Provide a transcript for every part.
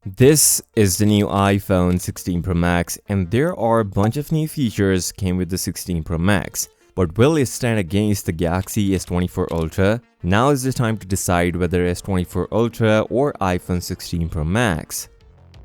This is the new iPhone 16 Pro Max, and there are a bunch of new features came with the 16 Pro Max. But will it stand against the Galaxy S24 Ultra? Now is the time to decide whether S24 Ultra or iPhone 16 Pro Max.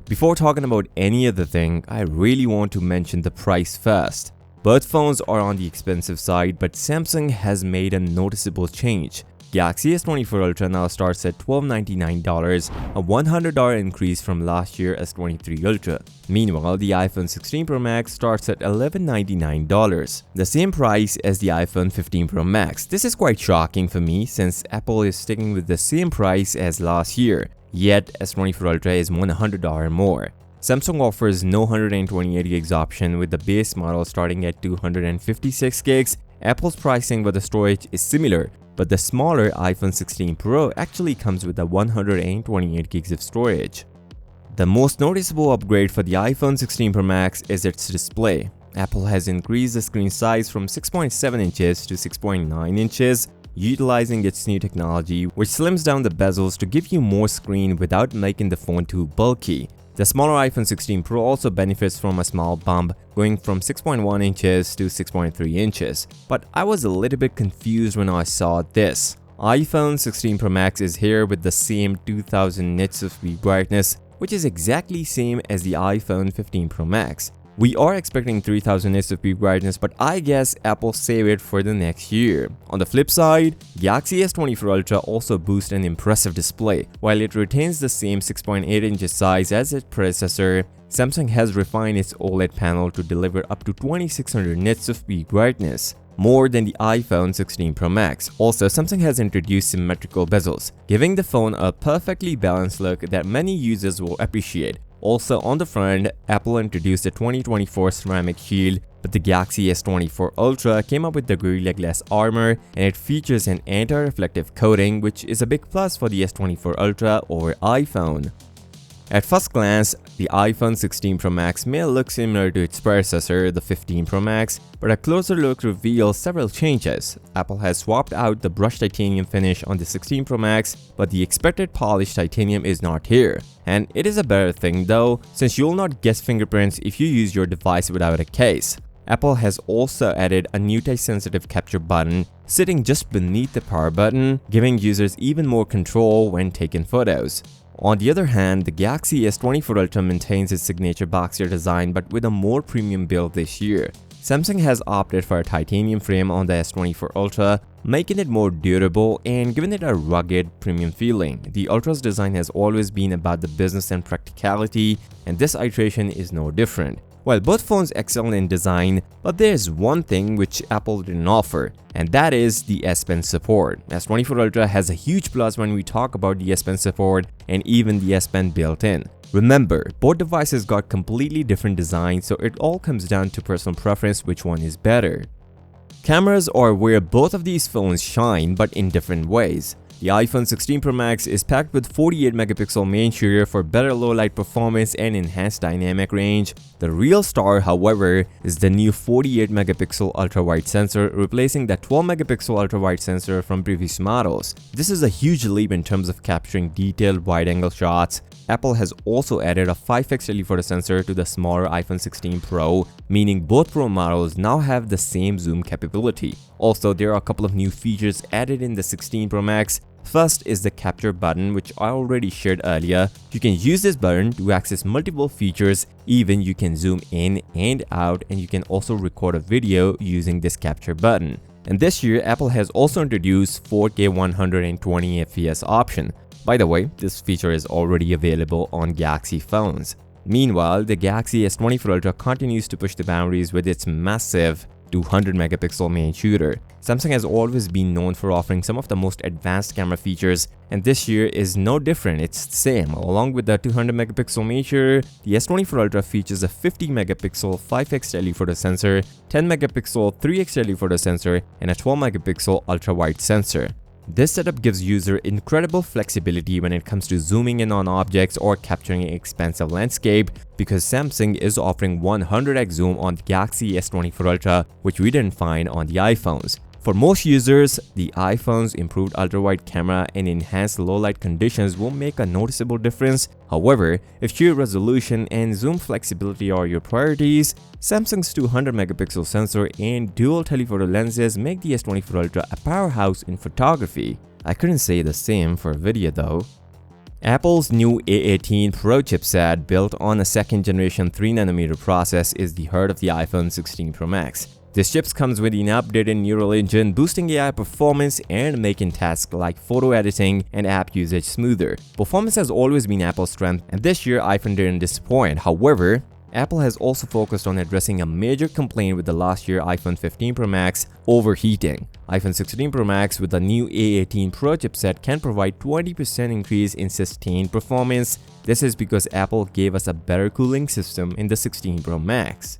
Before talking about any other thing, I really want to mention the price first. Both phones are on the expensive side, but Samsung has made a noticeable change. Galaxy S24 Ultra now starts at $1,299, a $100 increase from last year S23 Ultra. Meanwhile, the iPhone 16 Pro Max starts at $1,199, the same price as the iPhone 15 Pro Max. This is quite shocking for me since Apple is sticking with the same price as last year, yet S24 Ultra is $100 more. Samsung offers no 128 gigs option with the base model starting at 256 gigs. Apple's pricing for the storage is similar, but the smaller iPhone 16 Pro actually comes with a 128 gigs of storage. The most noticeable upgrade for the iPhone 16 Pro Max is its display. Apple has increased the screen size from 6.7 inches to 6.9 inches, utilizing its new technology which slims down the bezels to give you more screen without making the phone too bulky. The smaller iPhone 16 Pro also benefits from a small bump, going from 6.1 inches to 6.3 inches. But I was a little bit confused when I saw this. iPhone 16 Pro Max is here with the same 2000 nits of peak brightness, which is exactly same as the iPhone 15 Pro Max. We are expecting 3000 nits of peak brightness, but I guess Apple save it for the next year. On the flip side, Galaxy S24 Ultra also boosts an impressive display. While it retains the same 6.8 inches size as its predecessor, Samsung has refined its OLED panel to deliver up to 2600 nits of peak brightness, more than the iPhone 16 Pro Max. Also, Samsung has introduced symmetrical bezels, giving the phone a perfectly balanced look that many users will appreciate. Also on the front, Apple introduced the 2024 ceramic shield, but the Galaxy S24 Ultra came up with the Gorilla Glass armor, and it features an anti-reflective coating, which is a big plus for the S24 Ultra over iPhone. At first glance, the iPhone 16 Pro Max may look similar to its predecessor, the 15 Pro Max, but a closer look reveals several changes. Apple has swapped out the brushed titanium finish on the 16 Pro Max, but the expected polished titanium is not here. And it is a better thing though, since you'll not guess fingerprints if you use your device without a case. Apple has also added a new touch-sensitive capture button sitting just beneath the power button, giving users even more control when taking photos. On the other hand, the Galaxy S24 Ultra maintains its signature boxier design but with a more premium build this year. Samsung has opted for a titanium frame on the S24 Ultra, making it more durable and giving it a rugged, premium feeling. The Ultra's design has always been about the business and practicality, and this iteration is no different. While both phones excel in design, but there's one thing which Apple didn't offer, and that is the S Pen support. S24 Ultra has a huge plus when we talk about the S Pen support and even the S Pen built in. Remember, both devices got completely different designs, so it all comes down to personal preference which one is better. Cameras are where both of these phones shine, but in different ways. The iPhone 16 Pro Max is packed with 48 megapixel main shooter for better low light performance and enhanced dynamic range. The real star, however, is the new 48 megapixel ultra wide sensor, replacing the 12 megapixel ultra wide sensor from previous models. This is a huge leap in terms of capturing detailed wide angle shots. Apple has also added a 5x telephoto sensor to the smaller iPhone 16 Pro, meaning both Pro models now have the same zoom capability. Also, there are a couple of new features added in the 16 Pro Max. First is the capture button, which I already shared earlier. You can use this button to access multiple features, even you can zoom in and out, and you can also record a video using this capture button. And this year, Apple has also introduced 4K 120 FPS option. By the way, this feature is already available on Galaxy phones. Meanwhile, the Galaxy S24 Ultra continues to push the boundaries with its massive 200 megapixel main shooter. Samsung has always been known for offering some of the most advanced camera features, and this year is no different. It's the same. Along with the 200 megapixel main shooter, the S24 Ultra features a 50 megapixel 5x telephoto sensor, 10 megapixel 3x telephoto sensor, and a 12 megapixel ultra wide sensor. This setup gives user incredible flexibility when it comes to zooming in on objects or capturing an expansive landscape, because Samsung is offering 100x zoom on the Galaxy S24 Ultra, which we didn't find on the iPhones. For most users, the iPhone's improved ultra-wide camera and enhanced low-light conditions will make a noticeable difference. However, if sheer resolution and zoom flexibility are your priorities, Samsung's 200-megapixel sensor and dual telephoto lenses make the S24 Ultra a powerhouse in photography. I couldn't say the same for video though. Apple's new A18 Pro chipset built on a second-generation 3nm process is the heart of the iPhone 16 Pro Max. This chip comes with an updated neural engine, boosting AI performance and making tasks like photo editing and app usage smoother. Performance has always been Apple's strength, and this year iPhone didn't disappoint. However, Apple has also focused on addressing a major complaint with the last year iPhone 15 Pro Max overheating. iPhone 16 Pro Max with the new A18 Pro chipset can provide 20% increase in sustained performance. This is because Apple gave us a better cooling system in the 16 Pro Max.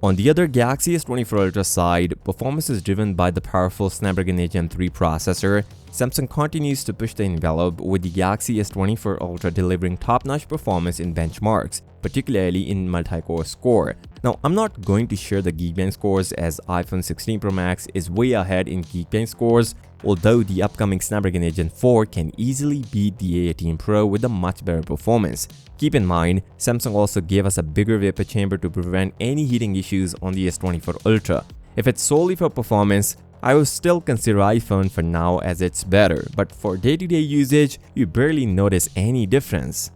On the other Galaxy S24 Ultra side, performance is driven by the powerful Snapdragon 8 Gen 3 processor. Samsung continues to push the envelope with the Galaxy S24 Ultra delivering top-notch performance in benchmarks, particularly in multi-core score. Now, I'm not going to share the Geekbench scores as iPhone 16 Pro Max is way ahead in Geekbench scores, although the upcoming Snapdragon 8 Gen 4 can easily beat the A18 Pro with a much better performance. Keep in mind, Samsung also gave us a bigger vapor chamber to prevent any heating issues on the S24 Ultra. If it's solely for performance, I will still consider iPhone for now as it's better, but for day-to-day usage, you barely notice any difference.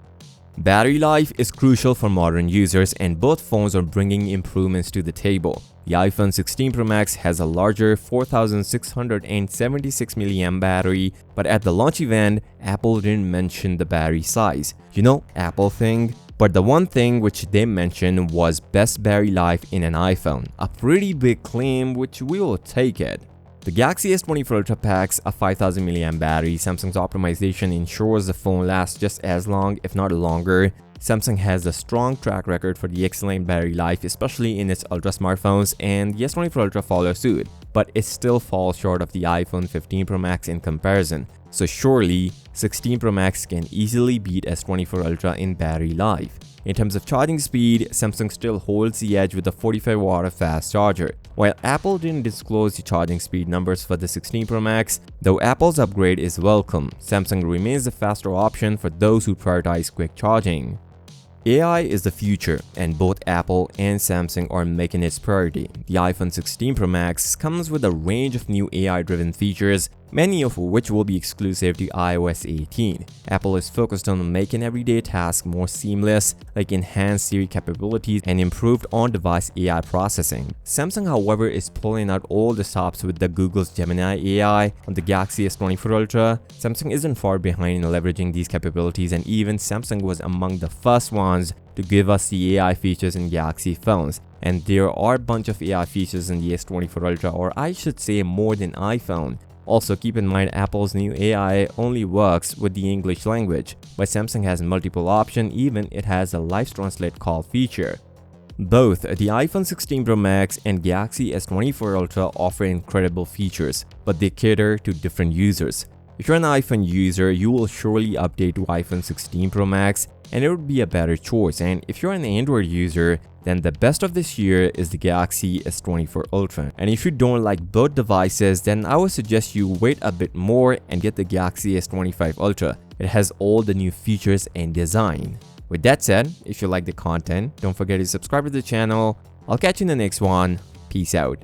Battery life is crucial for modern users, and both phones are bringing improvements to the table. The iPhone 16 Pro Max has a larger 4676 mAh battery, but at the launch event, Apple didn't mention the battery size. You know, Apple thing. But the one thing which they mentioned was best battery life in an iPhone, a pretty big claim which we will take it. The Galaxy S24 Ultra packs a 5000 mAh battery. Samsung's optimization ensures the phone lasts just as long, if not longer. Samsung has a strong track record for the excellent battery life, especially in its Ultra smartphones, and the S24 Ultra follows suit, but it still falls short of the iPhone 15 Pro Max in comparison. So surely, 16 Pro Max can easily beat S24 Ultra in battery life. In terms of charging speed, Samsung still holds the edge with a 45-watt fast charger. While Apple didn't disclose the charging speed numbers for the 16 Pro Max, though Apple's upgrade is welcome, Samsung remains the faster option for those who prioritize quick charging. AI is the future, and both Apple and Samsung are making its priority. The iPhone 16 Pro Max comes with a range of new AI-driven features, many of which will be exclusive to iOS 18. Apple is focused on making everyday tasks more seamless, like enhanced Siri capabilities and improved on-device AI processing. Samsung, however, is pulling out all the stops with the Google's Gemini AI on the Galaxy S24 Ultra. Samsung isn't far behind in leveraging these capabilities, and even Samsung was among the first ones to give us the AI features in Galaxy phones. And there are a bunch of AI features in the S24 Ultra, or I should say more than iPhone. Also, keep in mind Apple's new AI only works with the English language, but Samsung has multiple options, even it has a live translate call feature. Both the iPhone 16 Pro Max and Galaxy S24 Ultra offer incredible features, but they cater to different users. If you're an iPhone user, you will surely update to iPhone 16 Pro Max, and it would be a better choice. And if you're an Android user, then the best of this year is the Galaxy S24 Ultra. And if you don't like both devices, then I would suggest you wait a bit more and get the Galaxy S25 Ultra. It has all the new features and design. With that said, if you like the content, don't forget to subscribe to the channel. I'll catch you in the next one. Peace out.